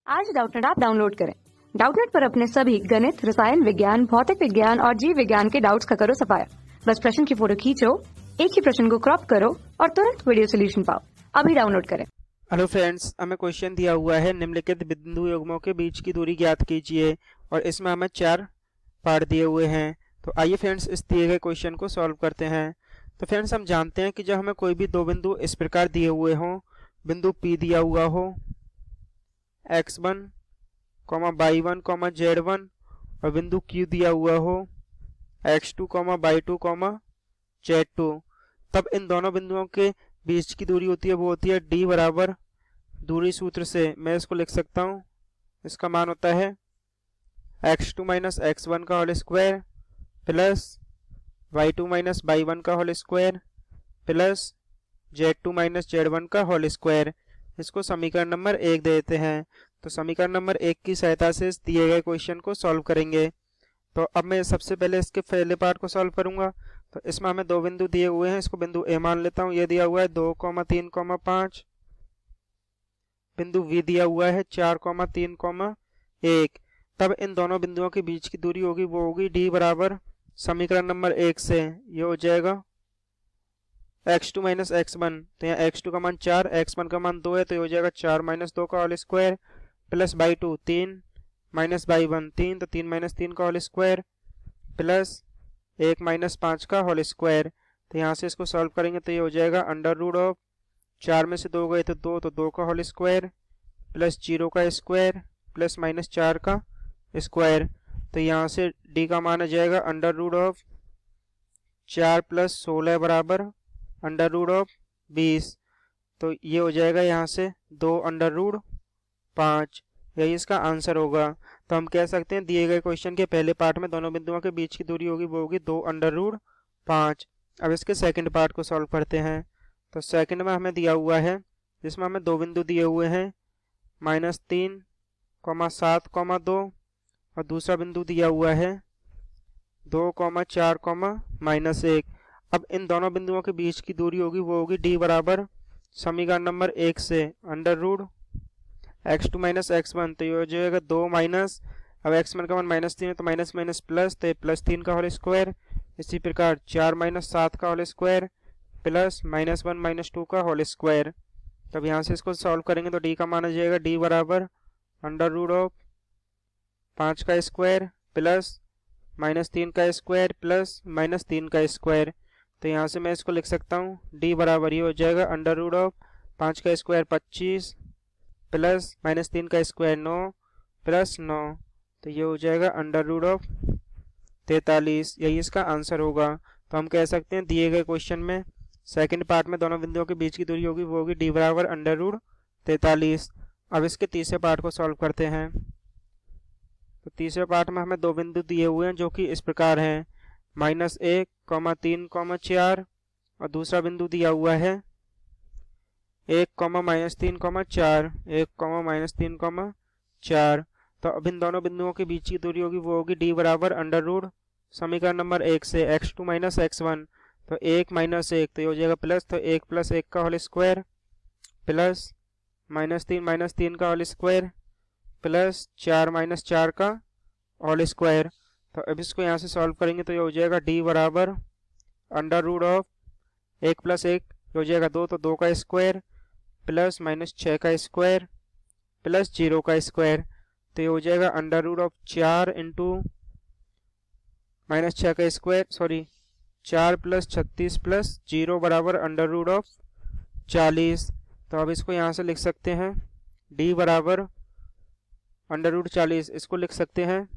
आज Doubtnut app download करें। Doubtnut पर अपने सभी गणित, रसायन विज्ञान, भौतिक विज्ञान और जीव विज्ञान के डाउट्स का करो सफाया। बस प्रश्न की फोटो खींचो, एक ही प्रश्न को क्रॉप करो और तुरंत वीडियो सोल्यूशन पाओ। अभी डाउनलोड करें। हेलो फ्रेंड्स, हमें क्वेश्चन दिया हुआ है निम्नलिखित बिंदु युग्मों के बीच की दूरी ज्ञात कीजिए और इसमें हमें 4 पार्ट दिए हुए हैं। तो आइए फ्रेंड्स इस दिए गए क्वेश्चन को सॉल्व करते हैं। तो फ्रेंड्स हम जानते हैं कि जब हमें कोई भी दो बिंदु इस प्रकार दिए हुए हों, बिंदु P दिया हुआ हो x1, y1, z1 और बिंदु Q दिया हुआ हो x2, y2, z2, तब इन दोनों बिंदुओं के बीच की दूरी होती है वो होती है d बराबर दूरी सूत्र से मैं इसको लिख सकता हूँ। इसका मान होता है x2 माइनस x1 का whole square plus y2 minus y1 का whole square plus z2 minus z1 का होल स्क्वायर। इसको समीकरण नंबर 1 दे देते हैं। तो समीकरण नंबर 1 की सहायता से इस दिए गए क्वेश्चन को सॉल्व करेंगे। तो अब मैं सबसे पहले इसके पहले पार्ट को सॉल्व करूंगा। तो इसमें हमें दो बिंदु दिए हुए हैं, इसको बिंदु ए मान लेता हूं। ये दिया हुआ है 2, 3, 5। बिंदु वी दिया हुआ है 4, 3, 1। तब इन दोनों बिंदुओं के बीच की दूरी होगी वो होगी डी बराबर समीकरण नंबर 1 से ये हो जाएगा x2 माइनस x1। तो यहाँ x2 का मान 4, x1 का मान 2 है, तो ये हो जाएगा 4 माइनस 2 का whole square plus y2 3 minus y1 3, तो 3 माइनस 3 का होल स्क्वायर प्लस 1 माइनस 5 का होल स्क्वायर। तो यहाँ से इसको सॉल्व करेंगे तो ये हो जाएगा अंडर रूट ऑफ 4 में से 2 गए तो 2, तो 2 का होल स्क्वायर प्लस 0 का स्क्वायर प्लस माइनस 4 का स्क्वायर। तो यहाँ से d का मान आ जाएगा अंडर रूट ऑफ 4 प्लस 16 बराबर अंडर रूट ऑफ 20। तो ये हो जाएगा यहाँ से 2 अंडर रूट 5, यही इसका आंसर होगा। तो हम कह सकते हैं दिए गए क्वेश्चन के पहले पार्ट में दोनों बिंदुओं के बीच की दूरी होगी वो होगी 2 अंडर रूट 5। अब इसके सेकंड पार्ट को सॉल्व करते हैं। तो सेकंड में हमें दिया हुआ है जिसमें हमें दो बिंदु दिए हुए हैं -3, 7, 2 और दूसरा बिंदु दिया हुआ है 2, 4, -1। अब इन दोनों बिंदुओं के बीच की दूरी होगी वो होगी d बराबर समीकरण नंबर 1 से under root x2 minus x1। तो ये हो जाएगा 2 माइनस, अब x1 का मान -3 है तो माइनस माइनस प्लस, तो प्लस 3 का होल स्क्वायर। इसी प्रकार 4 माइनस 7 का होल स्क्वायर प्लस -1 माइनस 2 का होल स्क्वायर। तब यहाँ से इसको सॉल्व करेंगे तो d का मान आ जाएगा d बराबर अंडर रूट ऑफ 5 का स्क्वायर प्लस -3 का स्क्वायर प्लस -3 का स्क्वायर। तो यहाँ से मैं इसको लिख सकता हूँ d बराबर ये हो जाएगा अंडर रूट ऑफ 5 का स्क्वायर 25 प्लस -3 का स्क्वायर 9 प्लस 9। तो ये हो जाएगा अंडर रूट ऑफ 43, यही इसका आंसर होगा। तो हम कह सकते हैं दिए गए क्वेश्चन में सेकंड पार्ट में दोनों बिंदुओं के बीच की दूरी होगी वो होगी d बराबर अंडर रूट 43। अब इसके तीसरे पार्ट को सॉल्व करते हैं। तो तीसरे पार्ट में हमें दो बिंदु दिए हुए हैं जो कि इस प्रकार हैं -1, 3, 4 और दूसरा बिंदु दिया हुआ है 1, -3, 4, 1, -3, 4। तो अब इन दोनों बिंदुओं के बीच की दूरी होगी वो होगी d बराबर अंडर रूट समीकरण नंबर 1 से x2 माइनस x1। तो 1 माइनस 1 तो ये हो जाएगा प्लस, तो 1 प्लस 1 का होल स्क्वायर प्लस -3 का होल स्क्वायर प्लस 4 माइनस 4 का होल स्क्वायर। तो अब इसको यहाँ से सॉल्व करेंगे तो ये हो जाएगा d बराबर अंडर रूट ऑफ 1 प्लस 1 हो जाएगा 2, तो 2 का स्क्वायर प्लस -6 का स्क्वायर प्लस 0 का स्क्वायर। तो ये हो जाएगा अंडर रूट ऑफ 4 इंटू -6 का स्क्वायर 4 प्लस 36 प्लस 0 बराबर अंडर रूट ऑफ 40। तो अब इसको यहाँ से लिख सकते हैं d बराबर अंडर रूट 40, इसको लिख सकते हैं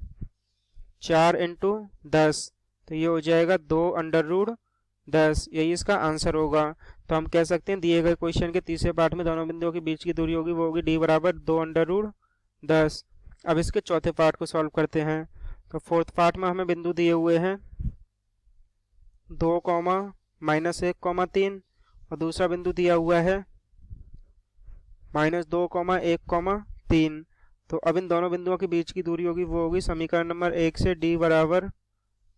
4 इंटू 10। तो ये हो जाएगा 2 अंडर रूट 10, यही इसका आंसर होगा। तो हम कह सकते हैं दिए गए क्वेश्चन के तीसरे पार्ट में दोनों बिंदुओं के बीच की दूरी होगी वो होगी d बराबर 2 अंडर रूट 10। अब इसके चौथे पार्ट को सॉल्व करते हैं। तो फोर्थ पार्ट में हमें बिंदु दिए हुए हैं 2, -1, 3 और दूसरा बिंदु दिया हुआ है -2, 1, 3। तो अब इन दोनों बिंदुओं के बीच की दूरी होगी वो होगी समीकरण नंबर 1 से d बराबर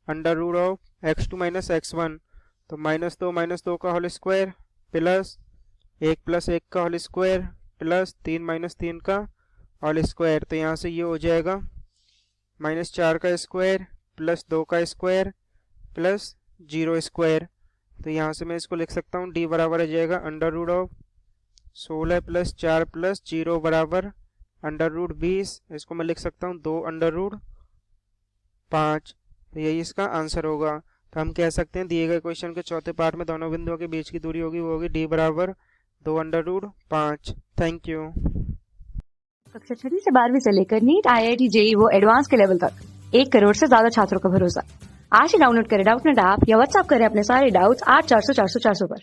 under root of x2 minus x1। तो -2 का होल स्क्वायर प्लस 1 प्लस 1 का होल स्क्वायर प्लस 3 माइनस 3 का ऑल स्क्वायर, तो यहाँ से ये हो जाएगा -4 का स्क्वायर प्लस 2 का स्क्वायर प्लस 0 स्क्वायर। तो यहाँ से मैं इसको लिख सकता हूँ d बराबर आ जाएगा √16 प्लस 4 प्लस 0 बराबर √20। इसको मैं लिख सकता हूँ 2√5। तो यही इसका आंसर होगा। तो हम कह सकते हैं दिए गए क्वेश्चन के चौथे पार्ट में दोनों बिंदुओं के बीच की दूरी होगी वो होगी d बराबर 2√5। Thank you. कक्षा 6वीं से 12वीं से लेकर नीट, IIT, JEE वो एडवांस के लेवल तक 1 करोड़ से ज्यादा छात्रों का भरोसा। आज ही डाउनलोड करें डाउटनेट ऐप या व्हाट्सएप करें अपने सारे डाउट्स 8400 400 400 पर।